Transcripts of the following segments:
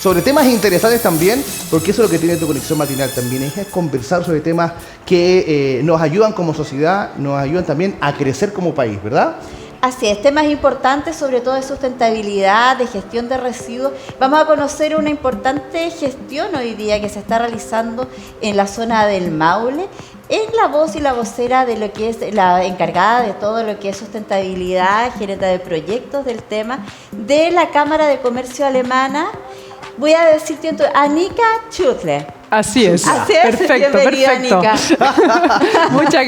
sobre temas interesantes también, porque eso es lo que tiene tu conexión matinal también, es conversar sobre temas que nos ayudan como sociedad, nos ayudan también a crecer como país, ¿verdad? Así es, temas importantes, sobre todo de sustentabilidad, de gestión de residuos. Vamos a conocer una importante gestión hoy día que se está realizando en la zona del Maule. Es la voz y la vocera de lo que es la encargada de todo lo que es sustentabilidad, gerente de proyectos del tema, de la Cámara de Comercio Alemana. Voy a decirte Annika Schutle. Así es, perfecto, bienvenida, perfecto. Anika. Muchas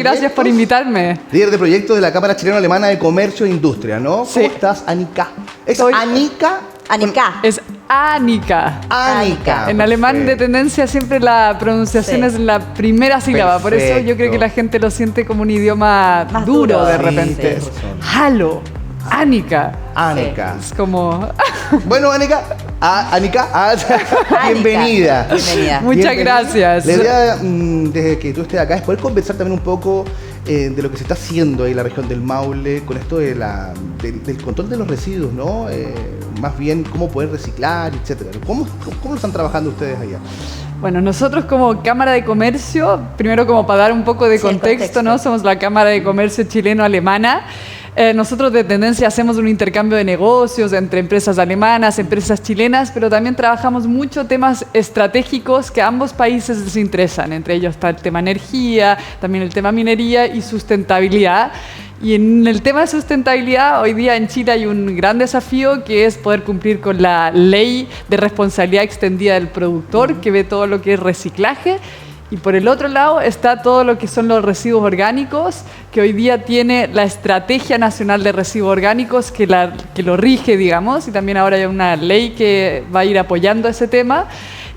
gracias por invitarme. Líder de proyectos de la Cámara Chileno-Alemana de Comercio e Industria, ¿no? Sí. ¿Cómo estás, Annika? ¿Es Soy- Annika? Annika. Es Annika. Annika. En alemán de tendencia siempre la pronunciación Sí. es la primera sílaba, por eso yo creo que la gente lo siente como un idioma Más duro duro. de Sí, repente. tienes razón. Hallo, Annika. Annika. Es como... Bueno, Annika, bienvenida. Bienvenida. Muchas gracias. La idea, desde que tú estés acá, es poder conversar también un poco de lo que se está haciendo ahí en la región del Maule, con esto de del control de los residuos, ¿no? Más bien, cómo poder reciclar, etcétera. ¿Cómo lo están trabajando ustedes allá? Bueno, nosotros como Cámara de Comercio, primero como para dar un poco de Sí, el contexto, ¿no? contexto. Somos la Cámara de Comercio chileno-alemana. Nosotros de tendencia hacemos un intercambio de negocios entre empresas alemanas, empresas chilenas, pero también trabajamos mucho temas estratégicos que a ambos países les interesan. Entre ellos está el tema energía, también el tema minería y sustentabilidad. Y en el tema de sustentabilidad, hoy día en Chile hay un gran desafío que es poder cumplir con la ley de responsabilidad extendida del productor, que ve todo lo que es reciclaje. Y por el otro lado está todo lo que son los residuos orgánicos, que hoy día tiene la Estrategia Nacional de Residuos Orgánicos que lo rige, digamos, y también ahora hay una ley que va a ir apoyando ese tema.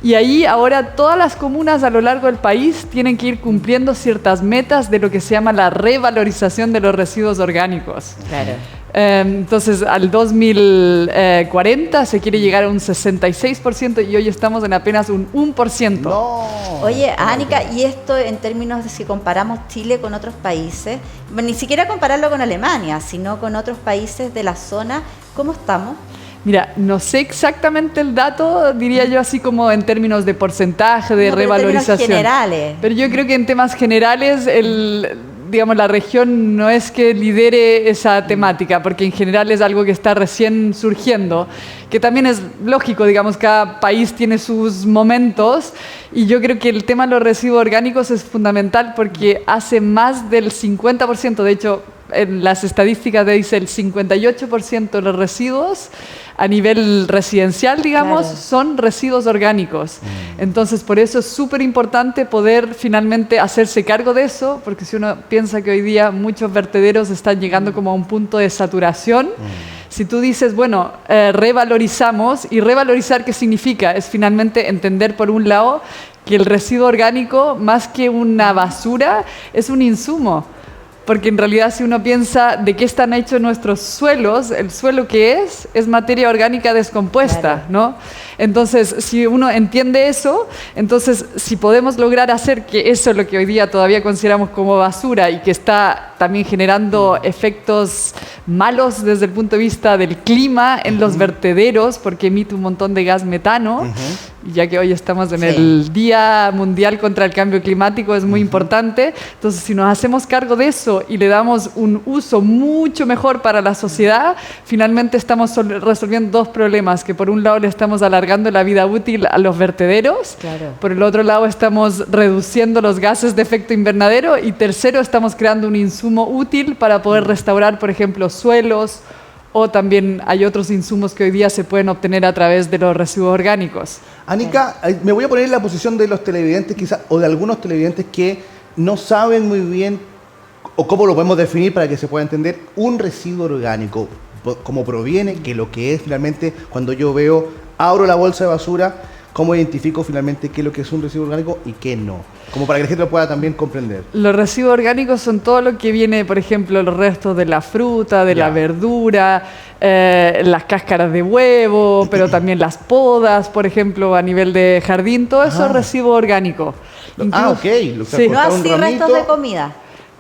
Y ahí ahora todas las comunas a lo largo del país tienen que ir cumpliendo ciertas metas de lo que se llama la revalorización de los residuos orgánicos. Claro. Entonces, al 2040 se quiere llegar a un 66% y hoy estamos en apenas un 1%. No. Oye, Annika, y esto en términos de si comparamos Chile con otros países, ni siquiera compararlo con Alemania, sino con otros países de la zona, ¿cómo estamos? Mira, no sé exactamente el dato, diría yo así como en términos de porcentaje, de No, pero en revalorización. términos generales. Pero yo creo que en temas generales, digamos, la región no es que lidere esa temática, porque en general es algo que está recién surgiendo, que también es lógico, digamos, cada país tiene sus momentos, y yo creo que el tema de los residuos orgánicos es fundamental porque hace más del 50%, de hecho, en las estadísticas dice el 58% de los residuos a nivel residencial, digamos, Claro. son residuos orgánicos. Entonces, por eso es súper importante poder finalmente hacerse cargo de eso, porque si uno piensa que hoy día muchos vertederos están llegando como a un punto de saturación, si tú dices, bueno, revalorizamos, y revalorizar, ¿qué significa? Es finalmente entender, por un lado, que el residuo orgánico, más que una basura, es un insumo. Porque en realidad si uno piensa de qué están hechos nuestros suelos, el suelo que es materia orgánica descompuesta, Claro. ¿no? Entonces, si uno entiende eso, entonces si podemos lograr hacer que eso, lo que hoy día todavía consideramos como basura y que está también generando efectos malos desde el punto de vista del clima en los vertederos, porque emite un montón de gas metano, y ya que hoy estamos en Sí. el Día Mundial contra el Cambio Climático, es muy importante. Entonces, si nos hacemos cargo de eso y le damos un uso mucho mejor para la sociedad, finalmente estamos resolviendo dos problemas, que por un lado le estamos alargando la vida útil a los vertederos, Claro. por el otro lado estamos reduciendo los gases de efecto invernadero, y tercero, estamos creando un insumo útil para poder restaurar, por ejemplo, suelos, o también hay otros insumos que hoy día se pueden obtener a través de los residuos orgánicos. Annika, me voy a poner en la posición de los televidentes quizás, o de algunos televidentes que no saben muy bien o cómo lo podemos definir para que se pueda entender un residuo orgánico, cómo proviene, que lo que es finalmente cuando yo veo, abro la bolsa de basura, cómo identifico finalmente qué es lo que es un residuo orgánico y qué no, como para que la gente lo pueda también comprender. Los residuos orgánicos son todo lo que viene, por ejemplo, los restos de la fruta, de Ya. la verdura, las cáscaras de huevo, pero también las podas, por ejemplo, a nivel de jardín, todo eso es residuo orgánico. Ok, lo que Sí. No cortar un así ramito. restos de comida.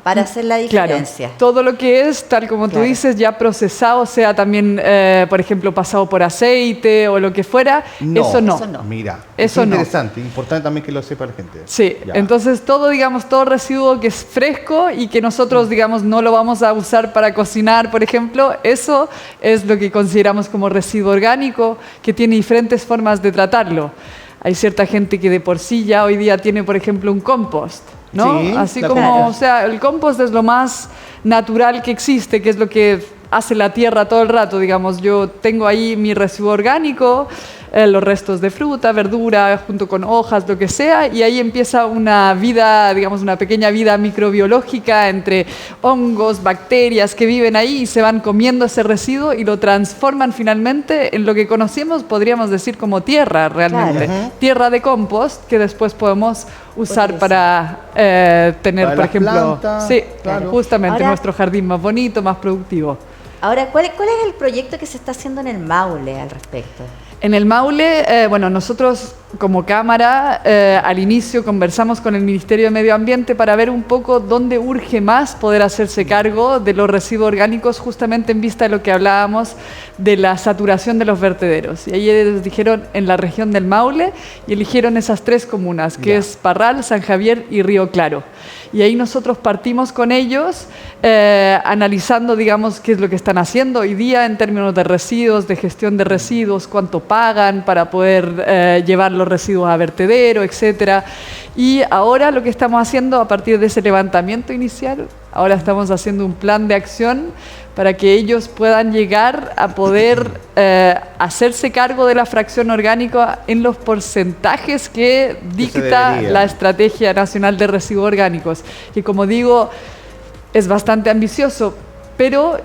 para hacer la diferencia. Claro, todo lo que es, tal como tú dices, ya procesado, sea también, por ejemplo, pasado por aceite o lo que fuera, eso no. Mira, eso es no. interesante, importante también que lo sepa la gente. Sí, Ya. entonces todo, digamos, todo residuo que es fresco y que nosotros, digamos, no lo vamos a usar para cocinar, por ejemplo, eso es lo que consideramos como residuo orgánico, que tiene diferentes formas de tratarlo. Hay cierta gente que de por sí ya hoy día tiene, por ejemplo, un compost, ¿no? Sí, así la como, compost. o sea, el compost es lo más natural que existe, que es lo que hace la tierra todo el rato, digamos. Yo tengo ahí mi residuo orgánico, los restos de fruta, verdura, junto con hojas, lo que sea, y ahí empieza una vida, digamos, una pequeña vida microbiológica entre hongos, bacterias que viven ahí y se van comiendo ese residuo y lo transforman finalmente en lo que conocemos, podríamos decir, como tierra realmente. Claro. Tierra de compost que después podemos usar Utilizar. para tener, Para por las ejemplo, plantas, sí, claro. justamente Ahora- nuestro jardín más bonito, más productivo. Ahora, ¿cuál es el proyecto que se está haciendo en el Maule al respecto? En el Maule, bueno, nosotros como Cámara al inicio conversamos con el Ministerio de Medio Ambiente para ver un poco dónde urge más poder hacerse cargo de los residuos orgánicos, justamente en vista de lo que hablábamos de la saturación de los vertederos. Y ahí ellos dijeron en la región del Maule y eligieron esas 3 comunas, que Ya. es Parral, San Javier y Río Claro. Y ahí nosotros partimos con ellos analizando, digamos, qué es lo que están haciendo hoy día en términos de residuos, de gestión de residuos, cuánto pagan para poder llevar los residuos a vertedero, etcétera. Y ahora lo que estamos haciendo a partir de ese levantamiento inicial, ahora estamos haciendo un plan de acción para que ellos puedan llegar a poder hacerse cargo de la fracción orgánica en los porcentajes que dicta debería. la Estrategia Nacional de Residuos Orgánicos, que como digo, es bastante ambicioso, pero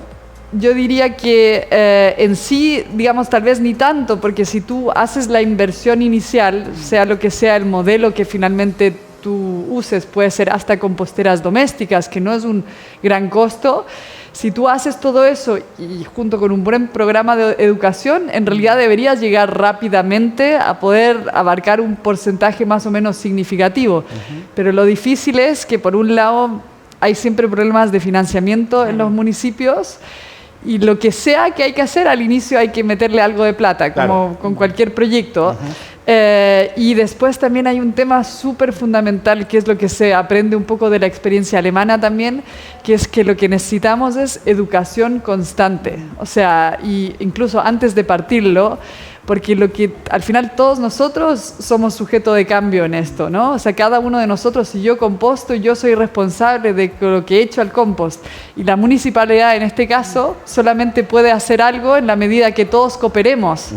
yo diría que en sí, digamos, tal vez ni tanto, porque si tú haces la inversión inicial, sea lo que sea el modelo que finalmente tú uses, puede ser hasta composteras domésticas, que no es un gran costo. Si tú haces todo eso y junto con un buen programa de educación, en realidad deberías llegar rápidamente a poder abarcar un porcentaje más o menos significativo. Pero lo difícil es que, por un lado, hay siempre problemas de financiamiento en los municipios y lo que sea que hay que hacer, al inicio hay que meterle algo de plata, como Claro. con cualquier proyecto. Y después también hay un tema súper fundamental, que es lo que se aprende un poco de la experiencia alemana también, que es que lo que necesitamos es educación constante. O sea, y incluso antes de partirlo, porque lo que al final todos nosotros somos sujeto de cambio en esto, ¿no? O sea, cada uno de nosotros, si yo composto, yo soy responsable de lo que he hecho al compost. Y la municipalidad, en este caso, solamente puede hacer algo en la medida que todos cooperemos.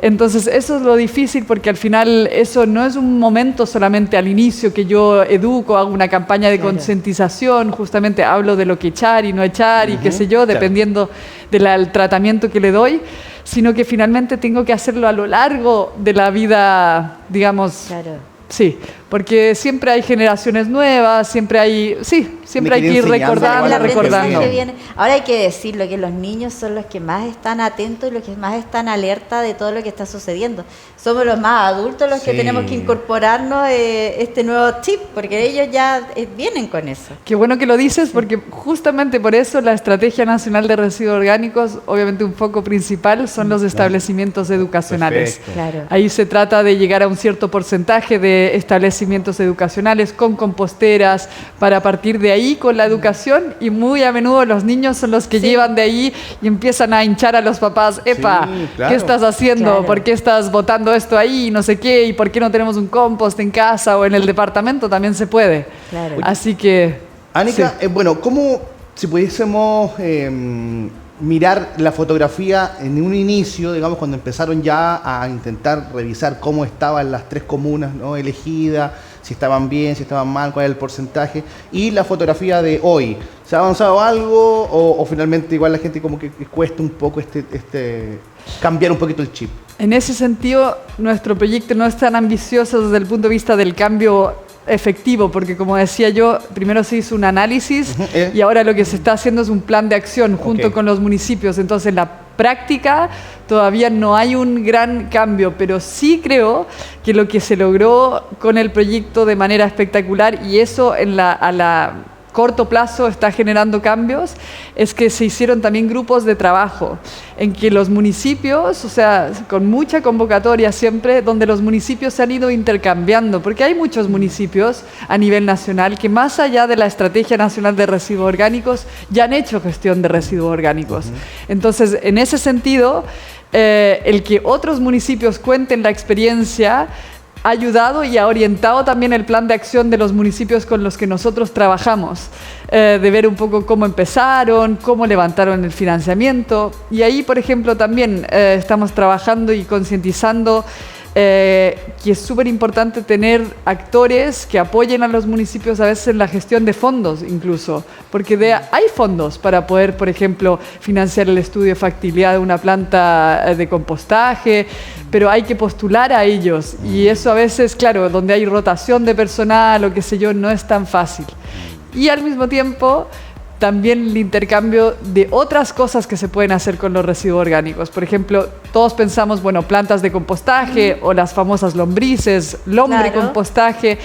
Entonces, eso es lo difícil, porque al final eso no es un momento solamente al inicio que yo educo, hago una campaña de concientización, justamente hablo de lo que echar y no echar y qué sé yo, dependiendo del tratamiento que le doy, sino que finalmente tengo que hacerlo a lo largo de la vida, digamos. Claro. Sí, porque siempre hay generaciones nuevas, siempre hay que ir recordando, El aprendizaje recordando. viene. Ahora hay que decirlo, que los niños son los que más están atentos y los que más están alerta de todo lo que está sucediendo. Somos los más adultos los que Sí. tenemos que incorporarnos este nuevo chip, porque ellos ya vienen con eso. Qué bueno que lo dices, porque justamente por eso la Estrategia Nacional de Residuos Orgánicos, obviamente un foco principal son los establecimientos educacionales. Perfecto. Claro. Ahí se trata de llegar a un cierto porcentaje de establecimientos educacionales con composteras para partir de ahí con la educación, y muy a menudo los niños son los que llevan de ahí y empiezan a hinchar a los papás. Epa, Sí, claro. ¿qué estás haciendo? Claro. ¿Por qué estás botando esto ahí? No sé qué, ¿y por qué no tenemos un compost en casa o en el departamento? También se puede. Claro. Así que... Anika, sí. bueno, ¿cómo, si pudiésemos mirar la fotografía en un inicio, digamos, cuando empezaron ya a intentar revisar cómo estaban las 3 comunas, ¿no?, elegidas, si estaban bien, si estaban mal, cuál era el porcentaje, y la fotografía de hoy? ¿Se ha avanzado algo o finalmente igual la gente como que cuesta un poco cambiar un poquito el chip? En ese sentido, nuestro proyecto no es tan ambicioso desde el punto de vista del cambio efectivo, porque como decía yo, primero se hizo un análisis y ahora lo que se está haciendo es un plan de acción junto con los municipios. Entonces, en la práctica todavía no hay un gran cambio, pero sí creo que lo que se logró con el proyecto de manera espectacular, y eso corto plazo está generando cambios es que se hicieron también grupos de trabajo en que los municipios, o sea, con mucha convocatoria siempre, donde los municipios se han ido intercambiando, porque hay muchos municipios a nivel nacional que más allá de la Estrategia Nacional de Residuos Orgánicos ya han hecho gestión de residuos orgánicos. Entonces, en ese sentido, el que otros municipios cuenten la experiencia ha ayudado y ha orientado también el plan de acción de los municipios con los que nosotros trabajamos, de ver un poco cómo empezaron, cómo levantaron el financiamiento. Y ahí, por ejemplo, también estamos trabajando y concientizando que es súper importante tener actores que apoyen a los municipios a veces en la gestión de fondos incluso, porque hay fondos para poder, por ejemplo, financiar el estudio de factibilidad de una planta de compostaje, pero hay que postular a ellos y eso a veces, claro, donde hay rotación de personal o qué sé yo, no es tan fácil. Y al mismo tiempo también el intercambio de otras cosas que se pueden hacer con los residuos orgánicos. Por ejemplo, todos pensamos, bueno, plantas de compostaje o las famosas lombrices, compostaje.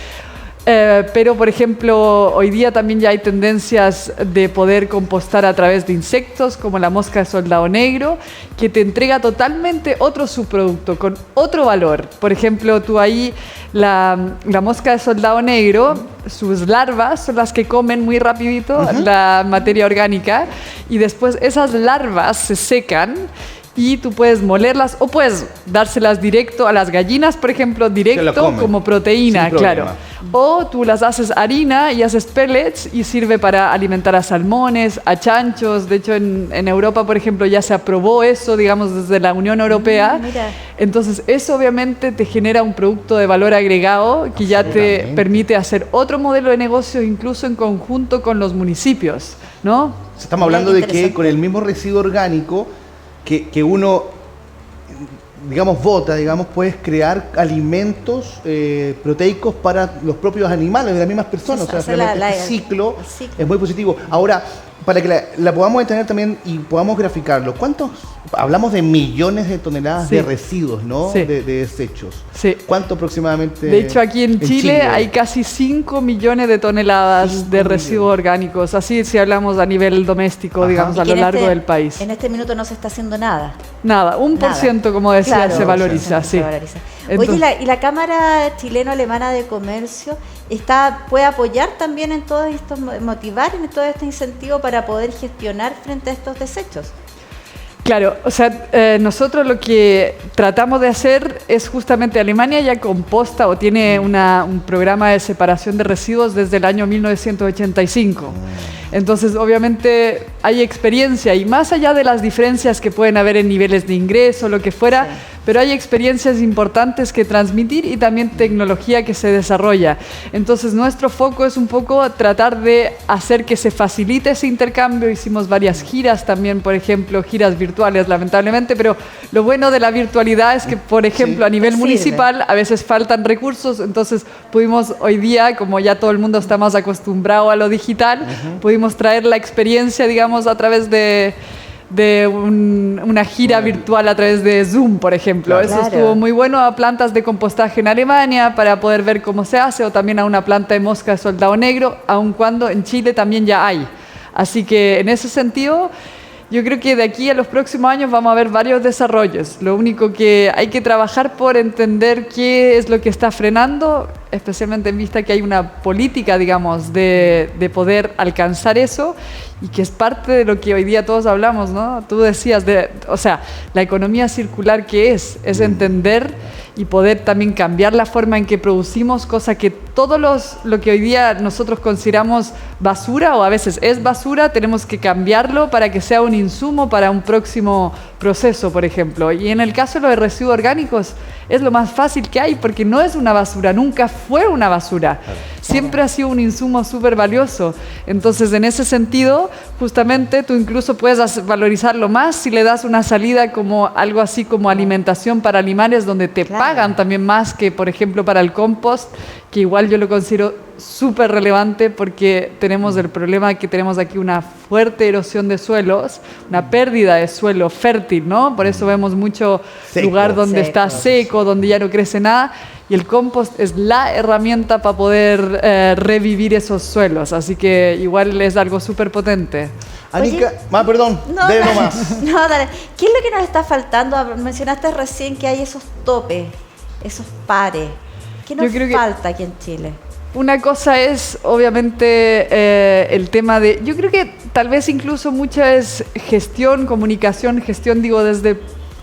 Pero, por ejemplo, hoy día también ya hay tendencias de poder compostar a través de insectos, como la mosca de soldado negro, que te entrega totalmente otro subproducto, con otro valor. Por ejemplo, tú ahí, la mosca de soldado negro, sus larvas son las que comen muy rapidito la materia orgánica y después esas larvas se secan y tú puedes molerlas o puedes dárselas directo a las gallinas, por ejemplo, directo como proteína, claro. O tú las haces harina y haces pellets y sirve para alimentar a salmones, a chanchos. De hecho, en Europa, por ejemplo, ya se aprobó eso, digamos, desde la Unión Europea. Entonces, eso obviamente te genera un producto de valor agregado que ya te permite hacer otro modelo de negocio, incluso en conjunto con los municipios, ¿no? Estamos hablando de que con el mismo residuo orgánico que uno, digamos, bota, digamos, puedes crear alimentos proteicos para los propios animales de las mismas personas. O sea, realmente este ciclo es muy positivo. Ahora, para que la podamos entender también y podamos graficarlo, hablamos de millones de toneladas de residuos, ¿no? De desechos. ¿Cuánto aproximadamente? De hecho, aquí en Chile hay casi 5 millones de toneladas de residuos orgánicos. Así si hablamos a nivel doméstico, digamos, a lo largo del país. En este minuto no se está haciendo nada. Nada, 1%, como decía, se valoriza. Se valoriza. Oye, ¿y la Cámara Chileno-Alemana de Comercio puede apoyar también en todo esto, motivar en todo este incentivo para poder gestionar frente a estos desechos? Claro, o sea, nosotros lo que tratamos de hacer es justamente, Alemania ya composta o tiene un programa de separación de residuos desde el año 1985. Entonces, obviamente, hay experiencia y más allá de las diferencias que pueden haber en niveles de ingreso, lo que fuera, pero hay experiencias importantes que transmitir y también tecnología que se desarrolla. Entonces, nuestro foco es un poco tratar de hacer que se facilite ese intercambio. Hicimos varias giras también, por ejemplo, giras virtuales, lamentablemente, pero lo bueno de la virtualidad es que, por ejemplo, a nivel municipal a veces faltan recursos, entonces pudimos hoy día, como ya todo el mundo está más acostumbrado a lo digital, pudimos traer la experiencia, digamos, a través de una gira virtual a través de Zoom, por ejemplo. Eso estuvo muy bueno, a plantas de compostaje en Alemania para poder ver cómo se hace, o también a una planta de mosca de soldado negro, aun cuando en Chile también ya hay. Así que en ese sentido, yo creo que de aquí a los próximos años vamos a ver varios desarrollos. Lo único que hay que trabajar por entender qué es lo que está frenando, especialmente en vista que hay una política, digamos, de poder alcanzar eso, y que es parte de lo que hoy día todos hablamos, ¿no? Tú decías, o sea, la economía circular, ¿qué es? Es entender y poder también cambiar la forma en que producimos, cosa que todo lo que hoy día nosotros consideramos basura, o a veces es basura, tenemos que cambiarlo para que sea un insumo para un próximo proceso, por ejemplo. Y en el caso de los residuos orgánicos, es lo más fácil que hay, porque no es una basura, nunca fue una basura. Siempre ha sido un insumo súper valioso. Entonces, en ese sentido, justamente tú incluso puedes valorizarlo más si le das una salida como algo así como alimentación para animales, donde te pagan también más que, por ejemplo, para el compost, que igual yo lo considero súper relevante porque tenemos el problema que tenemos aquí una fuerte erosión de suelos, una pérdida de suelo fértil, ¿no? Por eso vemos mucho lugar donde está seco, donde ya no crece nada. Y el compost es la herramienta para poder revivir esos suelos. Así que igual es algo súper potente. Anica, perdón, de nomás. No, dale. ¿Qué es lo que nos está faltando? Mencionaste recién que hay esos topes, esos pares. ¿Qué nos falta aquí en Chile? Una cosa es, obviamente, el tema de... Yo creo que tal vez incluso mucha es gestión, comunicación, gestión, digo,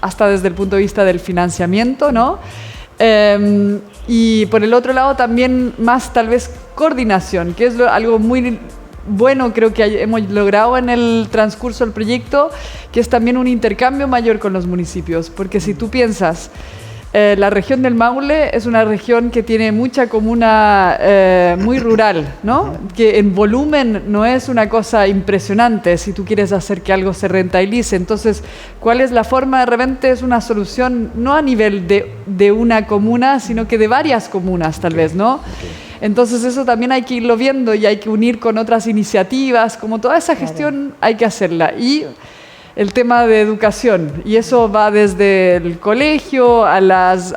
hasta desde el punto de vista del financiamiento, ¿no? Y por el otro lado también más tal vez coordinación, que es algo muy bueno creo que hemos logrado en el transcurso del proyecto, que es también un intercambio mayor con los municipios, porque si tú piensas, la región del Maule es una región que tiene mucha comuna muy rural, ¿no? Que en volumen no es una cosa impresionante si tú quieres hacer que algo se rentabilice. Entonces, ¿cuál es la forma? De repente es una solución no a nivel de una comuna, sino que de varias comunas tal vez, ¿no? Entonces eso también hay que irlo viendo y hay que unir con otras iniciativas, como toda esa gestión hay que hacerla. Y el tema de educación, y eso va desde el colegio, en las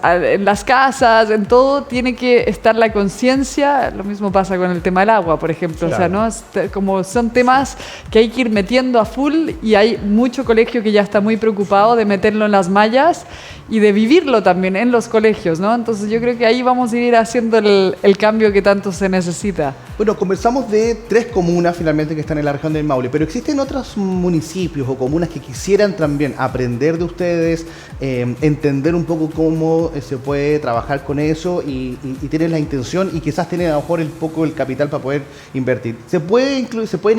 casas, en todo, tiene que estar la conciencia. Lo mismo pasa con el tema del agua, por ejemplo. Claro. O sea, ¿no? Como son temas que hay que ir metiendo a full, y hay mucho colegio que ya está muy preocupado de meterlo en las mallas y de vivirlo también en los colegios, ¿no? Entonces yo creo que ahí vamos a ir haciendo el cambio que tanto se necesita. Bueno, conversamos de 3 comunas finalmente que están en la región del Maule, pero existen otros municipios o comunas que quisieran también aprender de ustedes, entender un poco cómo se puede trabajar con eso y tienen la intención y quizás tienen a lo mejor el capital para poder invertir. ¿Se pueden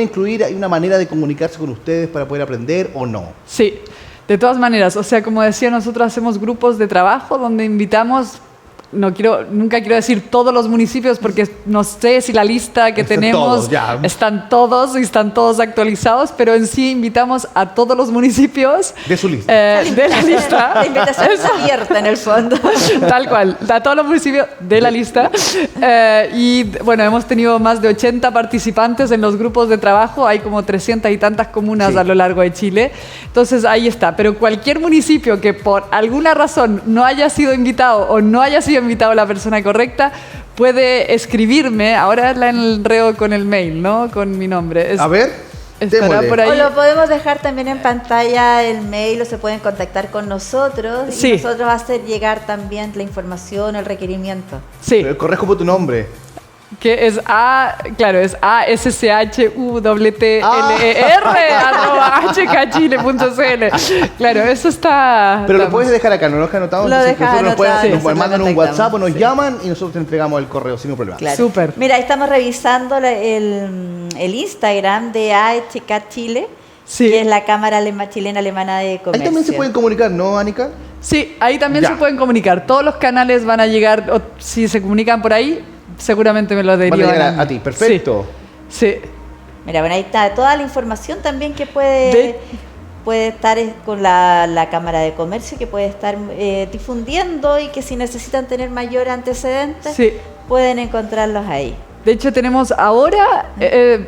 incluir? ¿Hay una manera de comunicarse con ustedes para poder aprender o no? Sí. De todas maneras, o sea, como decía, nosotros hacemos grupos de trabajo donde invitamos, nunca quiero decir todos los municipios porque no sé si la lista que tenemos están todos actualizados, pero en sí invitamos a todos los municipios de su lista. De la lista. La invitación es abierta en el fondo. Tal cual, a todos los municipios de la lista. Y bueno, hemos tenido más de 80 participantes en los grupos de trabajo, hay como 300 y tantas comunas a lo largo de Chile. Entonces ahí está, pero cualquier municipio que por alguna razón no haya sido invitado o no haya sido invitado a la persona correcta, puede escribirme. Ahora la enreo con el mail, ¿no? Con mi nombre. A ver, estará por ahí. O lo podemos dejar también en pantalla el mail, o se pueden contactar con nosotros. Sí. Y nosotros hacer llegar también la información, el requerimiento. Sí. Pero correjo por tu nombre. Que es es ASSHUWTLER@hkchile.cl. Claro, eso está... Pero lo puedes dejar acá, ¿no lo has anotado? Lo dejas anotado. Nos mandan un WhatsApp o nos llaman y nosotros te entregamos el correo sin problema. Claro. Súper. Mira, ahí estamos revisando el Instagram de AHK Chile, que es la Cámara Chilena Alemana de Comercio. Ahí también se pueden comunicar, ¿no, Anica? Sí, ahí también se pueden comunicar. Todos los canales van a llegar, o si se comunican por ahí, seguramente me lo derivan. Van a llegar a ti, perfecto. Sí. Mira, bueno, ahí está toda la información también que puede estar con la Cámara de Comercio, que puede estar difundiendo, y que si necesitan tener mayor antecedentes, pueden encontrarlos ahí. De hecho, tenemos ahora,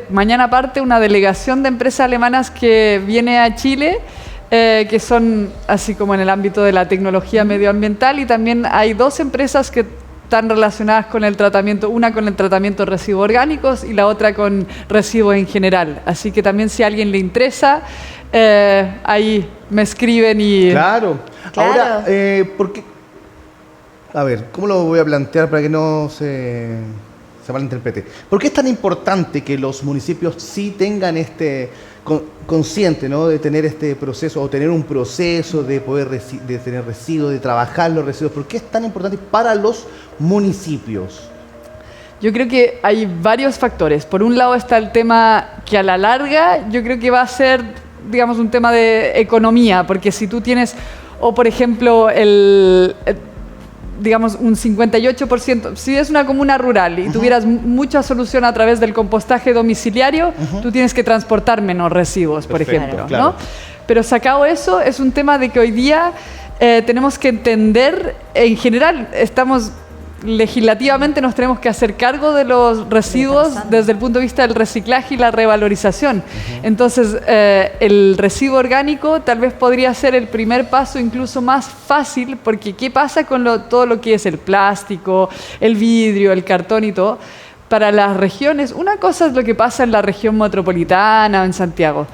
mañana parte, una delegación de empresas alemanas que viene a Chile, que son así como en el ámbito de la tecnología medioambiental, y también hay 2 empresas que están relacionadas con el tratamiento, una con el tratamiento de residuos orgánicos y la otra con residuos en general. Así que también, si a alguien le interesa, ahí me escriben y... Claro. Ahora, ¿por qué? A ver, ¿cómo lo voy a plantear para que no se malinterprete? ¿Por qué es tan importante que los municipios sí tengan consciente, ¿no?, de tener este proceso, o tener un proceso de poder de tener residuos, de trabajar los residuos? ¿Por qué es tan importante para los municipios? Yo creo que hay varios factores. Por un lado está el tema que a la larga yo creo que va a ser, digamos, un tema de economía, porque si tú tienes, o por ejemplo, digamos, un 58%. Si es una comuna rural y tuvieras mucha solución a través del compostaje domiciliario, tú tienes que transportar menos residuos, por ejemplo, claro. ¿no? Pero sacado eso, es un tema de que hoy día tenemos que entender, en general, legislativamente nos tenemos que hacer cargo de los residuos desde el punto de vista del reciclaje y la revalorización. Entonces, el residuo orgánico tal vez podría ser el primer paso incluso más fácil, porque ¿qué pasa con todo lo que es el plástico, el vidrio, el cartón y todo? Para las regiones, una cosa es lo que pasa en la región metropolitana o en Santiago,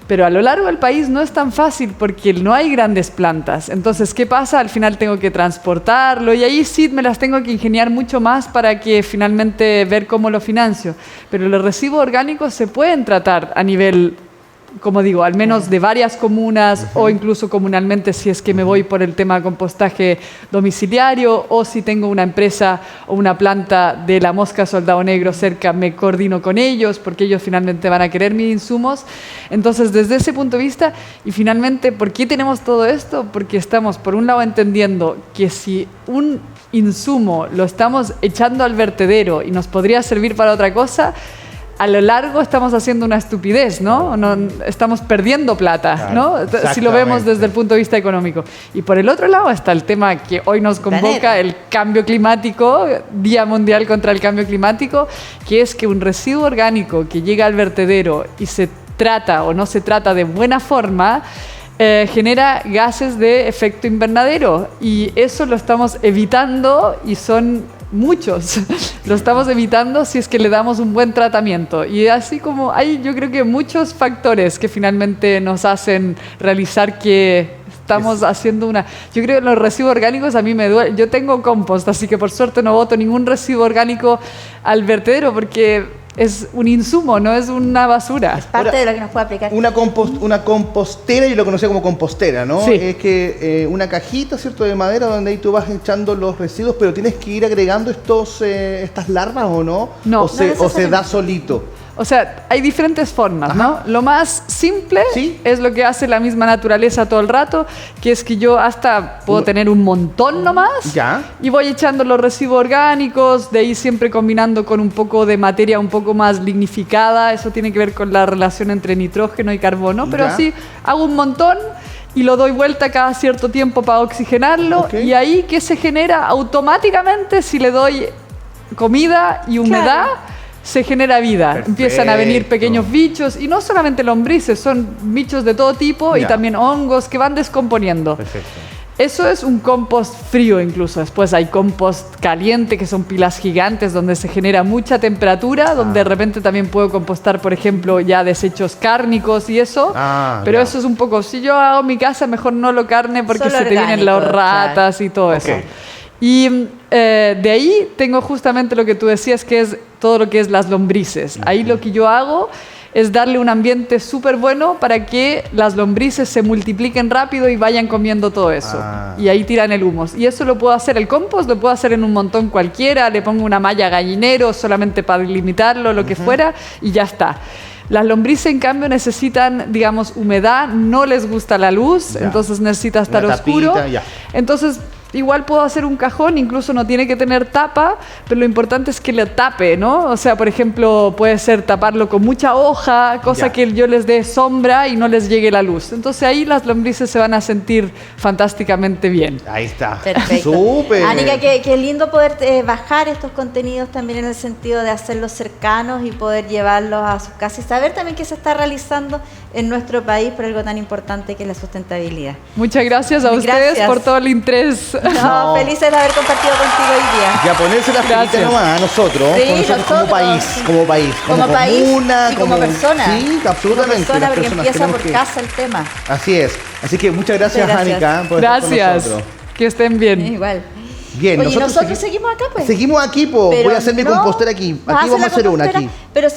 pero a lo largo del país no es tan fácil porque no hay grandes plantas. Entonces, ¿qué pasa? Al final tengo que transportarlo y ahí sí me las tengo que ingeniar mucho más para que finalmente ver cómo lo financio. Pero los residuos orgánicos se pueden tratar a nivel, como digo, al menos de varias comunas o incluso comunalmente si es que me voy por el tema de compostaje domiciliario o si tengo una empresa o una planta de la mosca soldado negro cerca, me coordino con ellos porque ellos finalmente van a querer mis insumos. Entonces, desde ese punto de vista, y finalmente, ¿por qué tenemos todo esto? Porque estamos, por un lado, entendiendo que si un insumo lo estamos echando al vertedero y nos podría servir para otra cosa, a lo largo estamos haciendo una estupidez, ¿no? Estamos perdiendo plata, ¿no? Si lo vemos desde el punto de vista económico. Y por el otro lado está el tema que hoy nos convoca, el cambio climático, Día Mundial contra el Cambio Climático, que es que un residuo orgánico que llega al vertedero y se trata o no se trata de buena forma, genera gases de efecto invernadero. Y eso lo estamos evitando y son muchos. Lo estamos evitando si es que le damos un buen tratamiento. Y así como hay, yo creo que muchos factores que finalmente nos hacen realizar que estamos haciendo una... Yo creo que los residuos orgánicos a mí me duele. Yo tengo compost, así que por suerte no boto ningún residuo orgánico al vertedero porque es un insumo, no es una basura. Es parte de lo que nos puede aplicar. Una compostera, yo lo conocía como compostera, ¿no? Sí. Es que una cajita, ¿cierto?, de madera donde ahí tú vas echando los residuos, pero tienes que ir agregando estas larvas, ¿o no? No. O se da solito. O sea, hay diferentes formas, ¿no? Lo más simple es lo que hace la misma naturaleza todo el rato, que es que yo hasta puedo tener un montón nomás y voy echando los residuos orgánicos, de ahí siempre combinando con un poco de materia un poco más lignificada, eso tiene que ver con la relación entre nitrógeno y carbono, pero así hago un montón y lo doy vuelta cada cierto tiempo para oxigenarlo y ahí que se genera automáticamente si le doy comida y humedad. Se genera vida. Perfecto. Empiezan a venir pequeños bichos y no solamente lombrices, son bichos de todo tipo y también hongos que van descomponiendo. Perfecto. Eso es un compost frío incluso. Después hay compost caliente, que son pilas gigantes donde se genera mucha temperatura, donde de repente también puedo compostar, por ejemplo, ya desechos cárnicos y eso. Pero eso es un poco, si yo hago mi casa, mejor no lo carne porque solo se orgánico, te vienen las ratas y todo eso. Y de ahí tengo justamente lo que tú decías, que es todo lo que es las lombrices. Ahí lo que yo hago es darle un ambiente súper bueno para que las lombrices se multipliquen rápido y vayan comiendo todo eso. Y ahí tiran el humus. Y eso lo puedo hacer, el compost lo puedo hacer en un montón cualquiera, le pongo una malla gallinero solamente para delimitarlo, lo que fuera, y ya está. Las lombrices, en cambio, necesitan, digamos, humedad, no les gusta la luz, entonces necesita estar oscuro. Entonces, igual puedo hacer un cajón, incluso no tiene que tener tapa, pero lo importante es que le tape, ¿no? O sea, por ejemplo, puede ser taparlo con mucha hoja, cosa que yo les dé sombra y no les llegue la luz. Entonces ahí las lombrices se van a sentir fantásticamente bien. Ahí está. Perfecto. Súper. Anika, qué lindo poder bajar estos contenidos también en el sentido de hacerlos cercanos y poder llevarlos a sus casas y saber también qué se está realizando en nuestro país por algo tan importante que es la sustentabilidad. Muchas gracias a ustedes por todo el interés. No, felices de haber compartido contigo hoy día. Y a ponerse las pelitas nomás a nosotros, como país, como comuna, y como persona. Sí, absolutamente. Como persona, porque empieza por casa el tema. Así es. Así que muchas gracias, Anika, por estar con nosotros. Que estén bien. Igual. Bien, oye, nosotros seguimos acá, pues. Seguimos aquí, voy a hacer mi compostera aquí. Aquí vamos a hacer una aquí. Pero